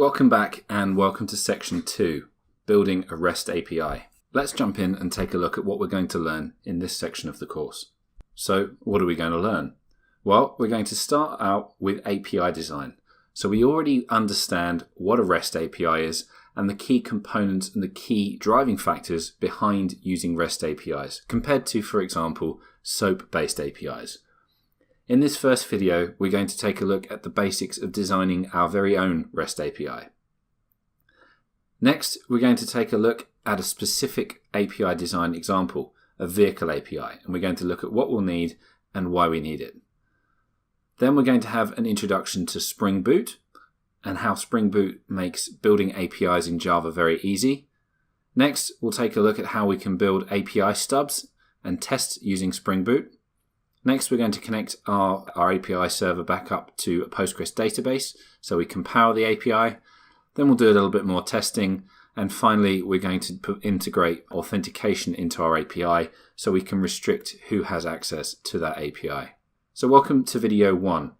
Welcome back and welcome to section 2, building a REST API. Let's jump in and take a look at what we're going to learn in this section of the course. So what are we going to learn? Well, we're going to start out with API design. So we already understand what a REST API is and the key components and the key driving factors behind using REST APIs compared to, for example, SOAP-based APIs. In this first video, we're going to take a look at the basics of designing our very own REST API. Next, we're going to take a look at a specific API design example, a vehicle API, and we're going to look at what we'll need and why we need it. Then we're going to have an introduction to Spring Boot and how Spring Boot makes building APIs in Java very easy. Next, we'll take a look at how we can build API stubs and tests using Spring Boot. Next, we're going to connect our API server back up to a Postgres database so we can power the API. Then we'll do a little bit more testing. And finally, we're going to integrate authentication into our API so we can restrict who has access to that API. So welcome to video 1,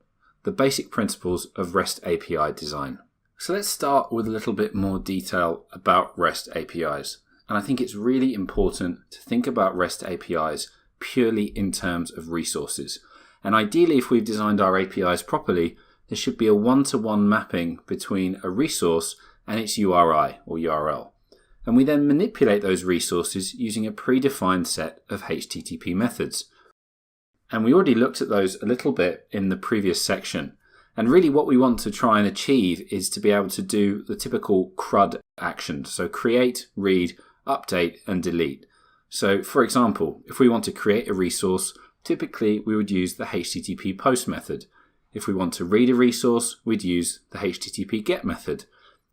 the basic principles of REST API design. So let's start with a little bit more detail about REST APIs. And I think it's really important to think about REST APIs purely in terms of resources. And ideally, if we've designed our APIs properly, there should be a one-to-one mapping between a resource and its URI or URL. And we then manipulate those resources using a predefined set of HTTP methods. And we already looked at those a little bit in the previous section. And really what we want to try and achieve is to be able to do the typical CRUD actions. So create, read, update, and delete. So for example, if we want to create a resource, typically we would use the HTTP post method. If we want to read a resource, we'd use the HTTP get method.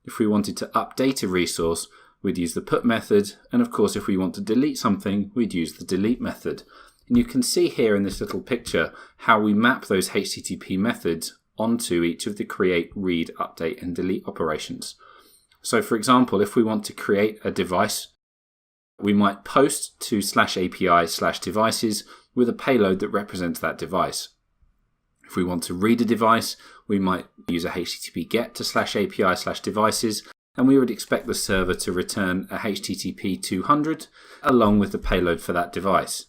If we wanted to update a resource, we'd use the put method. And of course, if we want to delete something, we'd use the delete method. And you can see here in this little picture how we map those HTTP methods onto each of the create, read, update, and delete operations. So for example, if we want to create a device, we might post to /API/devices with a payload that represents that device. If we want to read a device, we might use a HTTP get to /API/devices, and we would expect the server to return a HTTP 200 along with the payload for that device.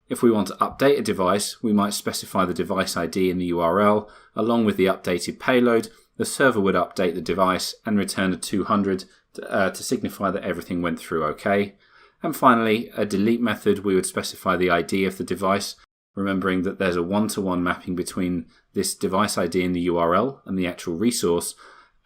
If we want to update a device, we might specify the device ID in the URL along with the updated payload. The server would update the device and return a 200 to signify that everything went through okay. And finally, a delete method, we would specify the ID of the device, remembering that there's a one-to-one mapping between this device ID in the URL and the actual resource,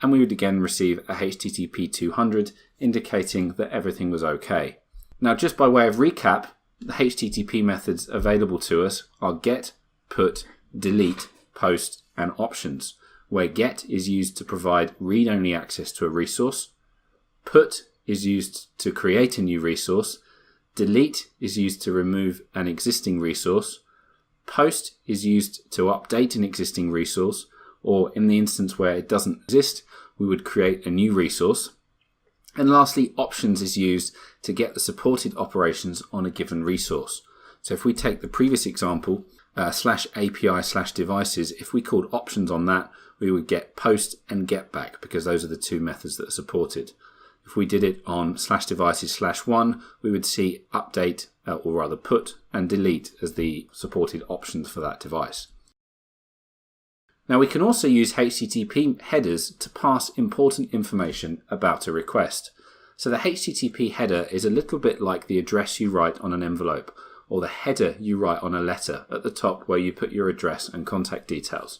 and we would again receive a HTTP 200 indicating that everything was okay. Now, just by way of recap, the HTTP methods available to us are get, put, delete, post, and options, where get is used to provide read-only access to a resource, put is used to create a new resource, delete is used to remove an existing resource, post is used to update an existing resource, or in the instance where it doesn't exist, we would create a new resource. And lastly, options is used to get the supported operations on a given resource. So if we take the previous example, /API/devices, if we called options on that, we would get post and get back because those are the two methods that are supported. If we did it on /devices/1, we would see update, or rather put, and delete as the supported options for that device. Now we can also use HTTP headers to pass important information about a request. So the HTTP header is a little bit like the address you write on an envelope, or the header you write on a letter at the top where you put your address and contact details.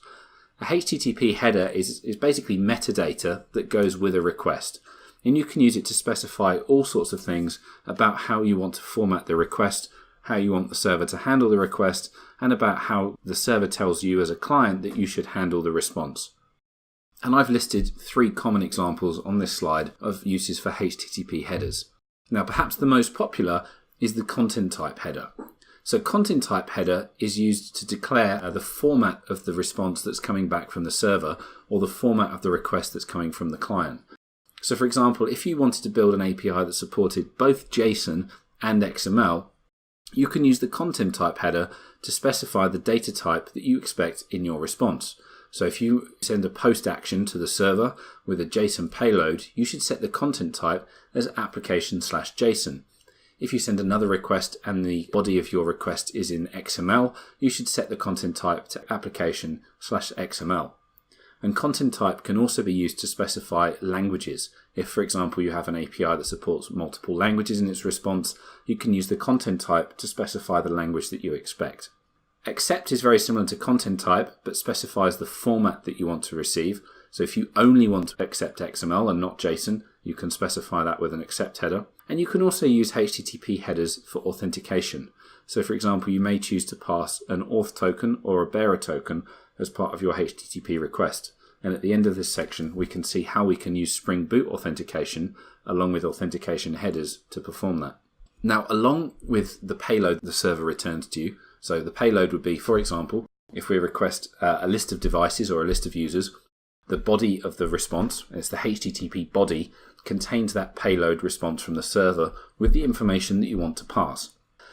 A HTTP header is basically metadata that goes with a request. And you can use it to specify all sorts of things about how you want to format the request, how you want the server to handle the request, and about how the server tells you as a client that you should handle the response. And I've listed 3 common examples on this slide of uses for HTTP headers. Now, perhaps the most popular is the content type header. So content type header is used to declare the format of the response that's coming back from the server or the format of the request that's coming from the client. So for example, if you wanted to build an API that supported both JSON and XML, you can use the content type header to specify the data type that you expect in your response. So if you send a post action to the server with a JSON payload, you should set the content type as application/JSON. If you send another request and the body of your request is in XML, you should set the content type to application/XML. And content type can also be used to specify languages. If, for example, you have an API that supports multiple languages in its response, you can use the content type to specify the language that you expect. Accept is very similar to content type, but specifies the format that you want to receive. So if you only want to accept XML and not JSON, you can specify that with an accept header. And you can also use HTTP headers for authentication. So for example, you may choose to pass an auth token or a bearer token as part of your HTTP request. And at the end of this section, we can see how we can use Spring Boot authentication along with authentication headers to perform that. Now, along with the payload the server returns to you, so the payload would be, for example, if we request a list of devices or a list of users, the body of the response, it's the HTTP body, contains that payload response from the server with the information that you want to pass.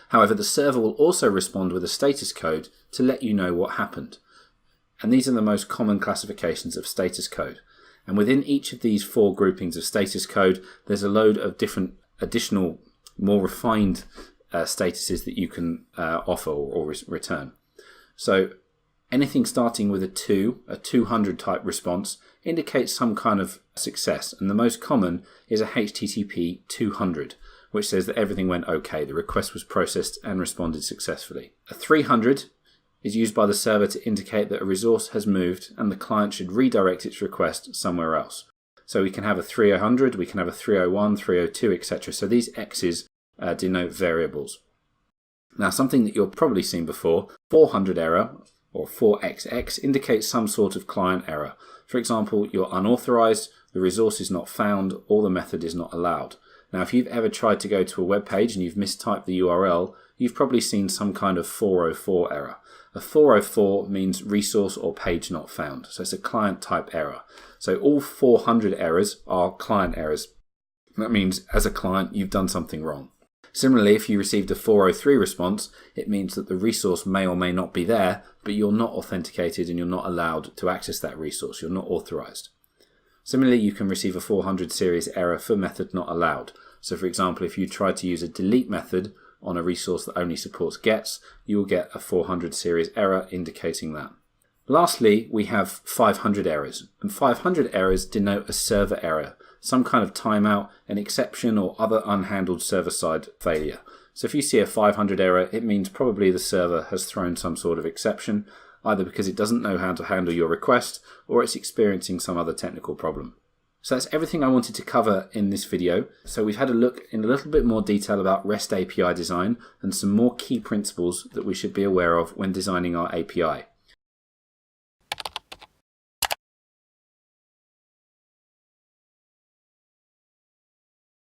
However, the server will also respond with a status code to let you know what happened. And these are the most common classifications of status code. And within each of these 4 groupings of status code, there's a load of different additional, more refined statuses that you can offer or return. So anything starting with a 200 type response, indicates some kind of success. And the most common is a HTTP 200, which says that everything went okay. The request was processed and responded successfully. A 300 is used by the server to indicate that a resource has moved and the client should redirect its request somewhere else. So we can have a 300, we can have a 301, 302, etc. So these X's denote variables. Now, something that you've probably seen before, 400 error or 4XX indicates some sort of client error. For example, you're unauthorized, the resource is not found, or the method is not allowed. Now, if you've ever tried to go to a web page and you've mistyped the URL, you've probably seen some kind of 404 error. A 404 means resource or page not found. So it's a client type error. So all 400 errors are client errors. That means as a client, you've done something wrong. Similarly, if you received a 403 response, it means that the resource may or may not be there, but you're not authenticated and you're not allowed to access that resource. You're not authorized. Similarly, you can receive a 400 series error for method not allowed. So for example, if you try to use a delete method on a resource that only supports gets, you will get a 400 series error indicating that. Lastly, we have 500 errors, and 500 errors denote a server error, some kind of timeout, an exception, or other unhandled server-side failure. So if you see a 500 error, it means probably the server has thrown some sort of exception, either because it doesn't know how to handle your request, or it's experiencing some other technical problem. So that's everything I wanted to cover in this video. So we've had a look in a little bit more detail about REST API design and some more key principles that we should be aware of when designing our API.